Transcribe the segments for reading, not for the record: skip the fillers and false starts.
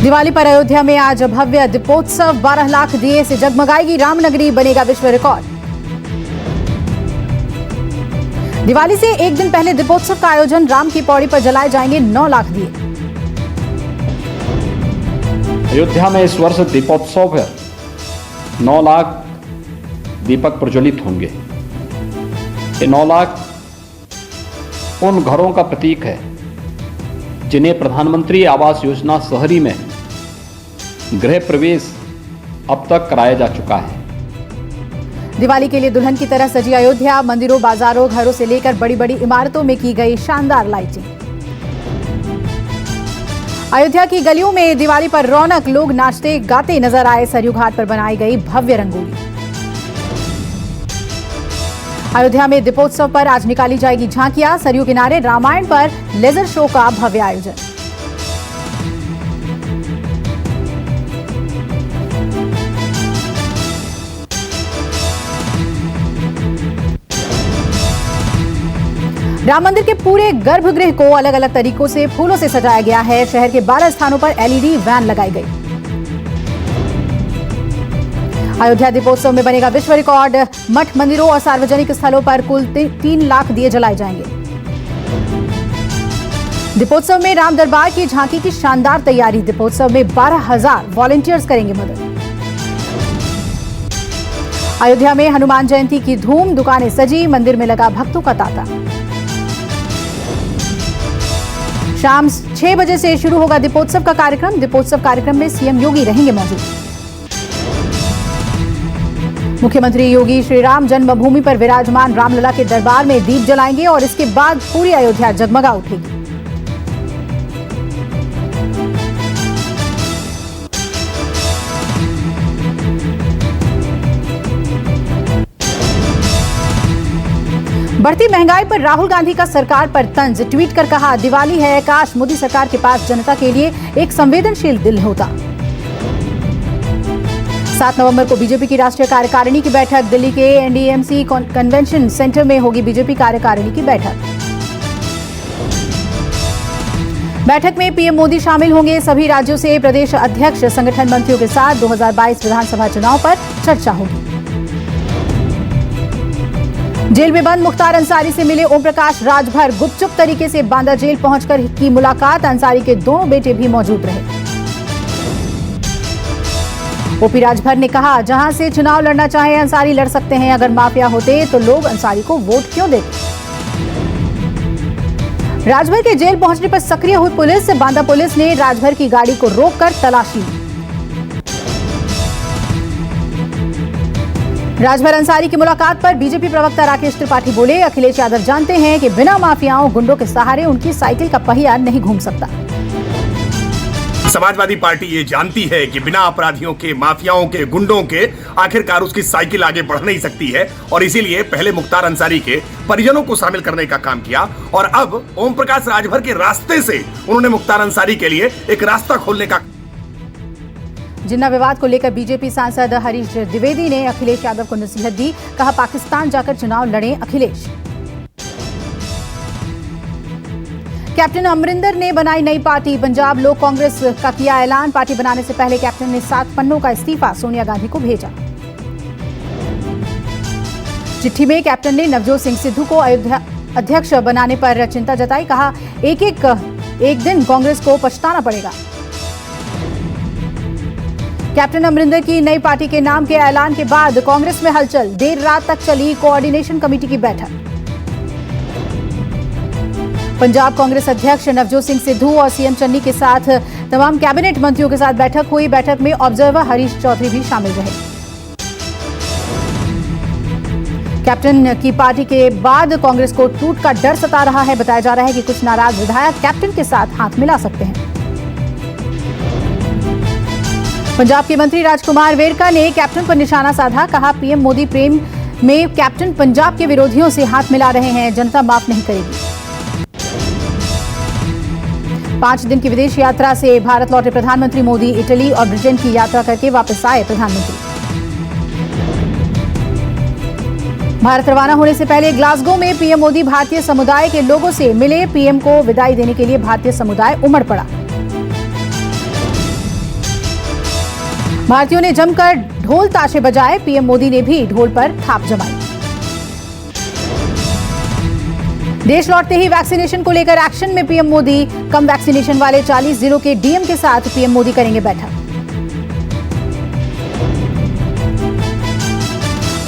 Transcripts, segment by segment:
दिवाली पर अयोध्या में आज भव्य दीपोत्सव, 12 लाख दिए से जगमगाएगी रामनगरी, बनेगा विश्व रिकॉर्ड। दिवाली से एक दिन पहले दीपोत्सव का आयोजन, राम की पौड़ी पर जलाए जाएंगे 9 लाख दिए। अयोध्या में इस वर्ष दीपोत्सव है, 9 लाख दीपक प्रज्वलित होंगे। ये 9 लाख उन घरों का प्रतीक है जिन्हें प्रधानमंत्री आवास योजना शहरी में गृह प्रवेश अब तक कराया जा चुका है। दिवाली के लिए दुल्हन की तरह सजी अयोध्या, मंदिरों, बाजारों, घरों से लेकर बड़ी बड़ी इमारतों में की गई शानदार लाइटिंग। अयोध्या की गलियों में दिवाली पर रौनक, लोग नाचते गाते नजर आए। सरयू घाट पर बनाई गई भव्य रंगोली। अयोध्या में दीपोत्सव पर आज निकाली जाएगी झांकियां। सरयू किनारे रामायण पर लेजर शो का भव्य आयोजन। राम मंदिर के पूरे गर्भगृह को अलग अलग तरीकों से फूलों से सजाया गया है। शहर के 12 स्थानों पर एलईडी वैन लगाई गई। अयोध्या दीपोत्सव में बनेगा विश्व रिकॉर्ड। मठ, मंदिरों और सार्वजनिक स्थलों पर कुल 3 लाख दिए जलाए जाएंगे। दीपोत्सव में राम दरबार की झांकी की शानदार तैयारी। दीपोत्सव में 12,000 वॉलंटियर्स करेंगे मदद। अयोध्या में हनुमान जयंती की धूम, दुकानें सजी, मंदिर में लगा भक्तों का तांता। शाम 6 बजे से शुरू होगा दीपोत्सव का कार्यक्रम। दीपोत्सव कार्यक्रम में सीएम योगी रहेंगे मौजूद। मुख्यमंत्री योगी श्री राम जन्मभूमि पर विराजमान रामलला के दरबार में दीप जलाएंगे और इसके बाद पूरी अयोध्या जगमगा उठेगी। बढ़ती महंगाई पर राहुल गांधी का सरकार पर तंज। ट्वीट कर कहा, दिवाली है, काश मोदी सरकार के पास जनता के लिए एक संवेदनशील दिल होता। 7 नवंबर को बीजेपी की राष्ट्रीय कार्यकारिणी की बैठक। दिल्ली के एनडीएमसी कन्वेंशन सेंटर में होगी बीजेपी कार्यकारिणी की बैठक। बैठक में पीएम मोदी शामिल होंगे। सभी राज्यों से प्रदेश अध्यक्ष, संगठन मंत्रियों के साथ 2022 विधानसभा चुनाव पर चर्चा होगी। जेल में बंद मुख्तार अंसारी से मिले ओम प्रकाश राजभर। गुपचुप तरीके से बांदा जेल पहुंचकर की मुलाकात। अंसारी के दोनों बेटे भी मौजूद रहे। ओपी राजभर ने कहा, जहां से चुनाव लड़ना चाहे अंसारी लड़ सकते हैं। अगर माफिया होते तो लोग अंसारी को वोट क्यों देते। राजभर के जेल पहुंचने पर सक्रिय हुई पुलिस। बांदा पुलिस ने राजभर की गाड़ी को रोककर तलाशी ली। राजभर अंसारी की मुलाकात पर बीजेपी प्रवक्ता राकेश त्रिपाठी बोले, अखिलेश यादव जानते हैं कि बिना माफियाओं, गुंडों के सहारे उनकी साइकिल का पहिया नहीं घूम सकता। समाजवादी पार्टी ये जानती है कि बिना अपराधियों के, माफियाओं के, गुंडों के आखिरकार उसकी साइकिल आगे बढ़ नहीं सकती है और इसीलिए पहले मुख्तार अंसारी के परिजनों को शामिल करने का काम किया और अब ओम प्रकाश राजभर के रास्ते से उन्होंने मुख्तार अंसारी के लिए एक रास्ता खोलने का। जिन्ना विवाद को लेकर बीजेपी सांसद हरीश द्विवेदी ने अखिलेश यादव को नसीहत दी। कहा, पाकिस्तान जाकर चुनाव लड़ें अखिलेश। कैप्टन अमरिंदर ने बनाई नई पार्टी। पंजाब लोक कांग्रेस का किया ऐलान। पार्टी बनाने से पहले कैप्टन ने 7 पन्नों का इस्तीफा सोनिया गांधी को भेजा। चिट्ठी में कैप्टन ने नवजोत सिंह सिद्धू को अयोध्या अध्यक्ष बनाने पर चिंता जताई। कहा, एक दिन कांग्रेस को पछताना पड़ेगा। कैप्टन अमरिंदर की नई पार्टी के नाम के ऐलान के बाद कांग्रेस में हलचल। देर रात तक चली कोऑर्डिनेशन कमेटी की बैठक। पंजाब कांग्रेस अध्यक्ष नवजोत सिंह सिद्धू और सीएम चन्नी के साथ तमाम कैबिनेट मंत्रियों के साथ बैठक हुई। बैठक में ऑब्जर्वर हरीश चौधरी भी शामिल रहे। कैप्टन की पार्टी के बाद कांग्रेस को टूट का डर सता रहा है। बताया जा रहा है कि कुछ नाराज विधायक कैप्टन के साथ हाथ मिला सकते हैं। पंजाब के मंत्री राजकुमार वेरका ने कैप्टन पर निशाना साधा। कहा, पीएम मोदी प्रेम में कैप्टन पंजाब के विरोधियों से हाथ मिला रहे हैं, जनता माफ नहीं करेगी। 5 दिन की विदेश यात्रा से भारत लौटे प्रधानमंत्री मोदी। इटली और ब्रिटेन की यात्रा करके वापस आए प्रधानमंत्री। भारत रवाना होने से पहले ग्लासगो में पीएम मोदी भारतीय समुदाय के लोगों से मिले। पीएम को विदाई देने के लिए भारतीय समुदाय उमड़ पड़ा। भारतीयों ने जमकर ढोल ताशे बजाए, पीएम मोदी ने भी ढोल पर थाप जमाई। देश लौटते ही वैक्सीनेशन को लेकर एक्शन में पीएम मोदी। कम वैक्सीनेशन वाले 40 जिलों के डीएम के साथ पीएम मोदी करेंगे बैठक।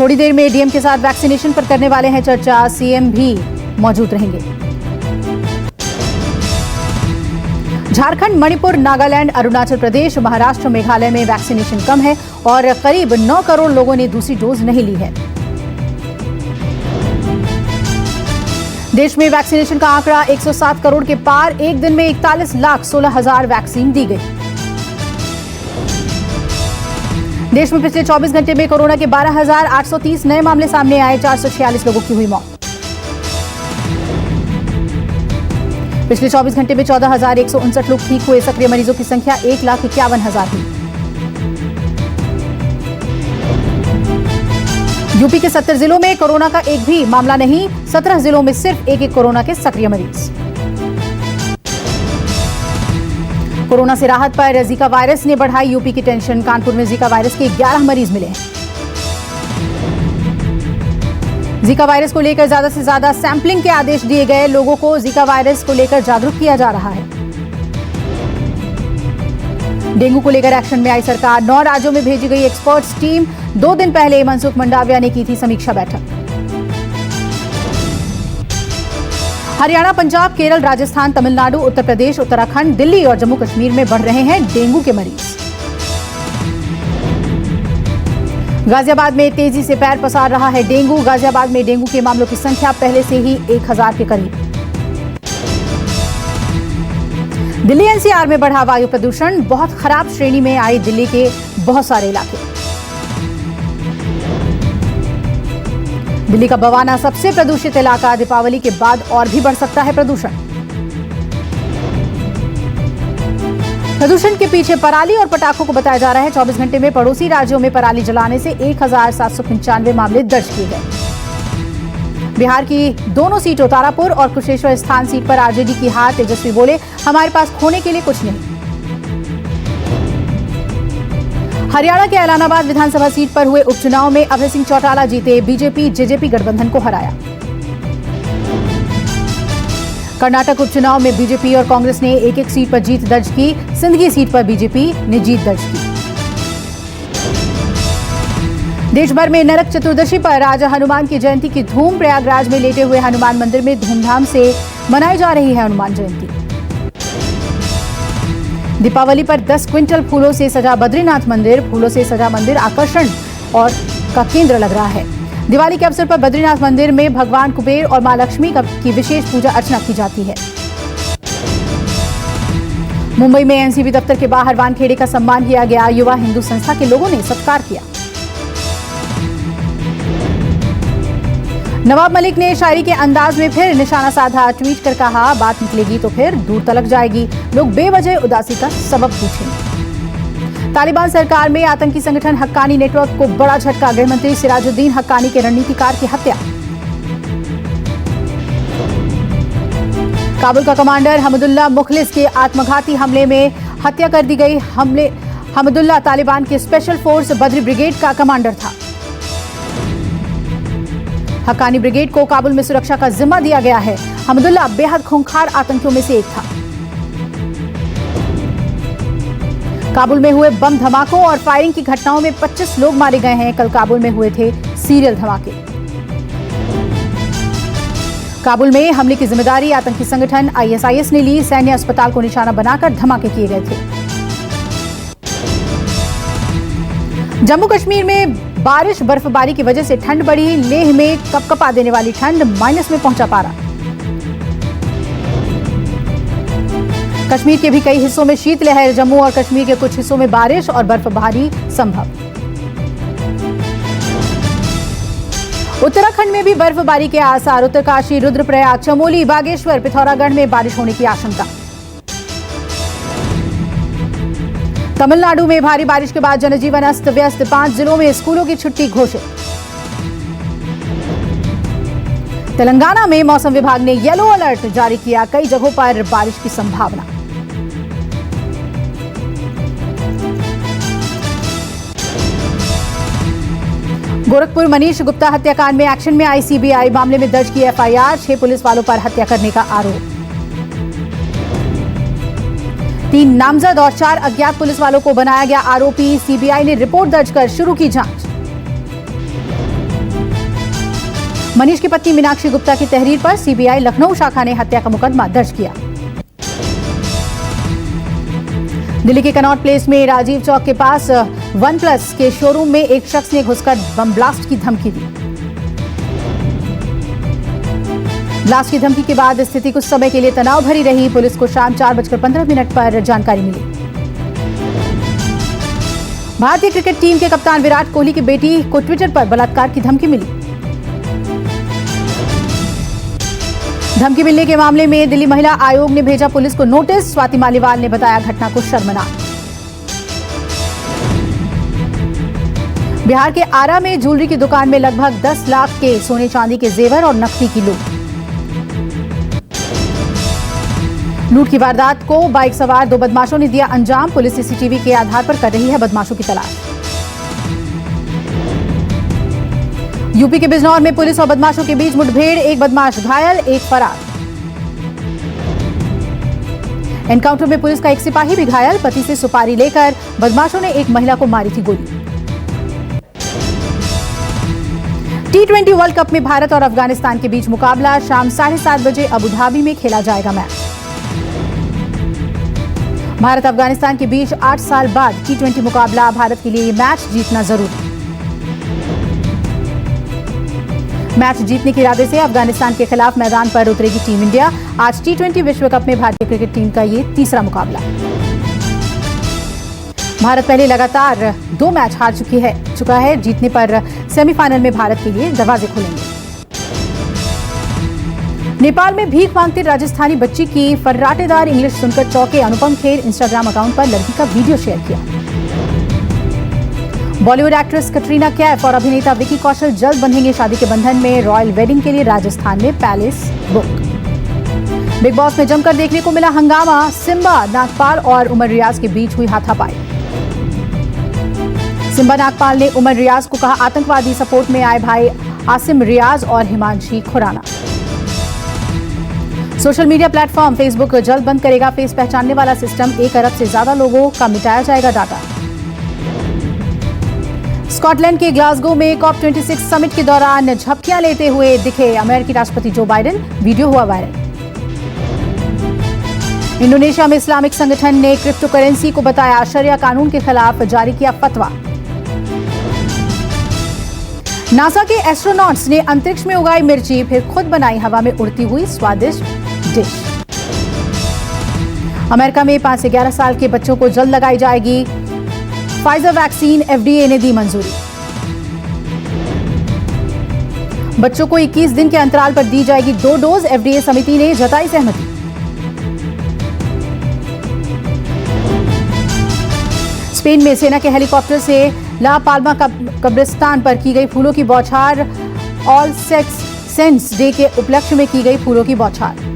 थोड़ी देर में डीएम के साथ वैक्सीनेशन पर करने वाले हैं चर्चा, सीएम भी मौजूद रहेंगे। झारखंड, मणिपुर, नागालैंड, अरुणाचल प्रदेश, महाराष्ट्र, मेघालय में वैक्सीनेशन कम है और करीब 9 करोड़ लोगों ने दूसरी डोज नहीं ली है। देश में वैक्सीनेशन का आंकड़ा 107 करोड़ के पार। एक दिन में 41,16,000 वैक्सीन दी गई। देश में पिछले 24 घंटे में कोरोना के 12,830 नए मामले सामने आए। 446 लोगों की हुई मौत। पिछले 24 घंटे में 14,159 लोग ठीक हुए। सक्रिय मरीजों की संख्या 1,51,000 हुई। यूपी के 70 जिलों में कोरोना का एक भी मामला नहीं। 17 जिलों में सिर्फ एक कोरोना के सक्रिय मरीज। कोरोना से राहत पर जीका वायरस ने बढ़ाई यूपी की टेंशन। कानपुर में जीका वायरस के 11 मरीज मिले हैं। जीका वायरस को लेकर ज्यादा से ज्यादा सैंपलिंग के आदेश दिए गए। लोगों को जीका वायरस को लेकर जागरूक किया जा रहा है। डेंगू को लेकर एक्शन में आई सरकार। 9 राज्यों में भेजी गई एक्सपर्ट्स टीम। 2 दिन पहले मनसुख मंडाविया ने की थी समीक्षा बैठक। हरियाणा, पंजाब, केरल, राजस्थान, तमिलनाडु, उत्तर प्रदेश, उत्तराखंड, दिल्ली और जम्मू कश्मीर में बढ़ रहे हैं डेंगू के मरीज। गाजियाबाद में तेजी से पैर पसार रहा है डेंगू। गाजियाबाद में डेंगू के मामलों की संख्या पहले से ही 1000 के करीब। दिल्ली एनसीआर में बढ़ा वायु प्रदूषण। बहुत खराब श्रेणी में आई दिल्ली के बहुत सारे इलाके। दिल्ली का बवाना सबसे प्रदूषित इलाका। दीपावली के बाद और भी बढ़ सकता है प्रदूषण। प्रदूषण के पीछे पराली और पटाखों को बताया जा रहा है। 24 घंटे में पड़ोसी राज्यों में पराली जलाने से 1795 मामले दर्ज किए गए। बिहार की दोनों सीटों तारापुर और कुशेश्वर स्थान सीट पर आरजेडी की हार। तेजस्वी बोले, हमारे पास खोने के लिए कुछ नहीं। हरियाणा के ऐलानाबाद विधानसभा सीट पर हुए उपचुनाव में अभय सिंह चौटाला जीते। बीजेपी जेजेपी गठबंधन को हराया। कर्नाटक उपचुनाव में बीजेपी और कांग्रेस ने एक-एक सीट पर जीत दर्ज की। सिंदगी सीट पर बीजेपी ने जीत दर्ज की। देश भर में नरक चतुर्दशी पर आज हनुमान की जयंती की धूम। प्रयागराज में लेटे हुए हनुमान मंदिर में धूमधाम से मनाई जा रही है हनुमान जयंती। दीपावली पर 10 क्विंटल फूलों से सजा बद्रीनाथ मंदिर। फूलों से सजा मंदिर आकर्षण और का केंद्र लग रहा है। दिवाली के अवसर पर बद्रीनाथ मंदिर में भगवान कुबेर और मां लक्ष्मी की विशेष पूजा अर्चना की जाती है। मुंबई में एनसीबी दफ्तर के बाहर वानखेड़े का सम्मान किया गया। युवा हिंदू संस्था के लोगों ने सत्कार किया। नवाब मलिक ने शायरी के अंदाज में फिर निशाना साधा। ट्वीट कर कहा, बात निकलेगी तो फिर दूर तलक जाएगी। लोग बेवजह उदासी का सबब पूछेंगे। तालिबान सरकार में आतंकी संगठन हक्कानी नेटवर्क को बड़ा झटका। गृहमंत्री सिराजुद्दीन हक्कानी के रणनीतिकार की हत्या। काबुल का कमांडर हमदुल्ला मुखलिस के आत्मघाती हमले में हत्या कर दी गई। हमदुल्ला तालिबान के स्पेशल फोर्स बद्री ब्रिगेड का कमांडर था। हक्कानी ब्रिगेड को काबुल में सुरक्षा का जिम्मा दिया गया है। हमदुल्ला बेहद खूंखार आतंकियों में से एक था। काबुल में हुए बम धमाकों और फायरिंग की घटनाओं में 25 लोग मारे गए हैं। कल काबुल में हुए थे सीरियल धमाके। काबुल में हमले की जिम्मेदारी आतंकी संगठन आईएसआईएस ने ली। सैन्य अस्पताल को निशाना बनाकर धमाके किए गए थे। जम्मू कश्मीर में बारिश बर्फबारी की वजह से ठंड बढ़ी। लेह में कपकपा देने वाली ठंड, माइनस में पहुंचा पारा। कश्मीर के भी कई हिस्सों में शीतलहर। जम्मू और कश्मीर के कुछ हिस्सों में बारिश और बर्फबारी संभव। उत्तराखंड में भी बर्फबारी के आसार। उत्तरकाशी, रुद्रप्रयाग, चमोली, बागेश्वर, पिथौरागढ़ में बारिश होने की आशंका। तमिलनाडु में भारी बारिश के बाद जनजीवन अस्त व्यस्त। 5 जिलों में स्कूलों की छुट्टी घोषित। तेलंगाना में मौसम विभाग ने येलो अलर्ट जारी किया। कई जगहों पर बारिश की संभावना। गोरखपुर मनीष गुप्ता हत्याकांड में एक्शन में आई सीबीआई, मामले में दर्ज की एफआईआर, 6 पुलिस वालों पर हत्या करने का आरोप। 3 नामजद और 4 अज्ञात पुलिस वालों को बनाया गया आरोपी, सीबीआई ने रिपोर्ट दर्ज कर शुरू की जांच। मनीष की पत्नी मीनाक्षी गुप्ता की तहरीर पर सीबीआई लखनऊ शाखा ने हत्या का मुकदमा दर्ज किया। दिल्ली के कनॉट प्लेस में राजीव चौक के पास OnePlus के शोरूम में एक शख्स ने घुसकर बम ब्लास्ट की धमकी दी। ब्लास्ट की धमकी के बाद स्थिति कुछ समय के लिए तनाव भरी रही। पुलिस को शाम 4:15 पर जानकारी मिली। भारतीय क्रिकेट टीम के कप्तान विराट कोहली की बेटी को ट्विटर पर बलात्कार की धमकी मिली। धमकी मिलने के मामले में दिल्ली महिला आयोग ने भेजा पुलिस को नोटिस। स्वाति मालीवाल ने बताया घटना को शर्मनाक। बिहार के आरा में ज्वेलरी की दुकान में लगभग 10 लाख के सोने चांदी के जेवर और नकदी की लूट। लूट की वारदात को बाइक सवार 2 बदमाशों ने दिया अंजाम। पुलिस सीसीटीवी के आधार पर कर रही है बदमाशों की तलाश। यूपी के बिजनौर में पुलिस और बदमाशों के बीच मुठभेड़, 1 बदमाश घायल, 1 फरार। एनकाउंटर में पुलिस का 1 सिपाही भी घायल। पति से सुपारी लेकर बदमाशों ने एक महिला को मारी थी गोली। T20 वर्ल्ड कप में भारत और अफगानिस्तान के बीच मुकाबला शाम 7:30 बजे अबू धाबी में खेला जाएगा मैच। भारत अफगानिस्तान के बीच 8 साल बाद T20 मुकाबला। भारत के लिए ये मैच जीतना जरूरी। मैच जीतने के इरादे से अफगानिस्तान के खिलाफ मैदान पर उतरेगी टीम इंडिया। आज T20 विश्व कप में भारतीय क्रिकेट टीम का ये तीसरा मुकाबला। भारत पहले लगातार 2 मैच हार चुका है। जीतने पर सेमीफाइनल में भारत के लिए दरवाजे खुलेंगे। नेपाल में भीख मांगती राजस्थानी बच्ची की फर्राटेदार इंग्लिश सुनकर चौंके अनुपम खेर। इंस्टाग्राम अकाउंट पर लड़की का वीडियो शेयर किया। बॉलीवुड एक्ट्रेस कटरीना कैफ और अभिनेता विकी कौशल जल्द बंधेंगे शादी के बंधन में। रॉयल वेडिंग के लिए राजस्थान में पैलेस बुक। बिग बॉस में जमकर देखने को मिला हंगामा। सिम्बा, नागपाल और उमर रियाज के बीच हुई हाथापाई। सिम्बा नागपाल ने उमर रियाज को कहा आतंकवादी। सपोर्ट में आए भाई आसिम रियाज और Himanshi Khurana. Social media platform Facebook जल्द बंद करेगा फेस पहचानने वाला सिस्टम। 1 अरब से ज्यादा लोगों का मिटाया जाएगा डाटा। स्कॉटलैंड के ग्लासगो में COP26 समिट के दौरान झपकियां लेते हुए दिखे अमेरिकी राष्ट्रपति जो बाइडेन। वीडियो हुआ वायरल। इंडोनेशिया में इस्लामिक संगठन ने क्रिप्टो करेंसी को बताया शरिया कानून के खिलाफ। जारी किया फतवा। नासा के एस्ट्रोनॉट्स ने अंतरिक्ष में उगाई मिर्ची, फिर खुद बनाई हवा में उड़ती हुई स्वादिष्ट डिश। अमेरिका में 5 से 11 साल के बच्चों को जल्द लगाई जाएगी फाइजर वैक्सीन। FDA ने दी मंजूरी। बच्चों को 21 दिन के अंतराल पर दी जाएगी 2 डोज। FDA समिति ने जताई सहमति। स्पेन में सेना के हेलीकॉप्टर से ला पाल्मा कब्रिस्तान पर की गई फूलों की बौछार। ऑल सेंट्स डे के उपलक्ष्य में की गई फूलों की बौछार।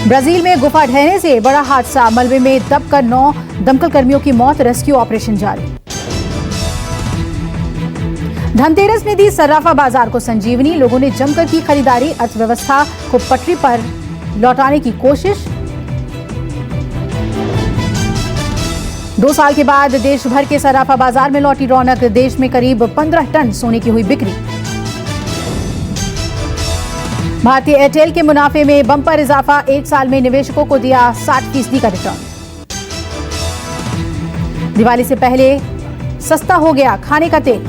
ब्राजील में गुफा ढहने से बड़ा हादसा। मलबे में दबकर 9 दमकल कर्मियों की मौत। रेस्क्यू ऑपरेशन जारी। धनतेरस ने दी सर्राफा बाजार को संजीवनी। लोगों ने जमकर की खरीदारी। अर्थव्यवस्था को पटरी पर लौटाने की कोशिश। 2 साल के बाद देश भर के सर्राफा बाजार में लौटी रौनक। देश में करीब 15 टन सोने की हुई बिक्री। भारतीय एयरटेल के मुनाफे में बंपर इजाफा। 1 साल में निवेशकों को दिया 60% का रिटर्न। दिवाली से पहले सस्ता हो गया खाने का तेल।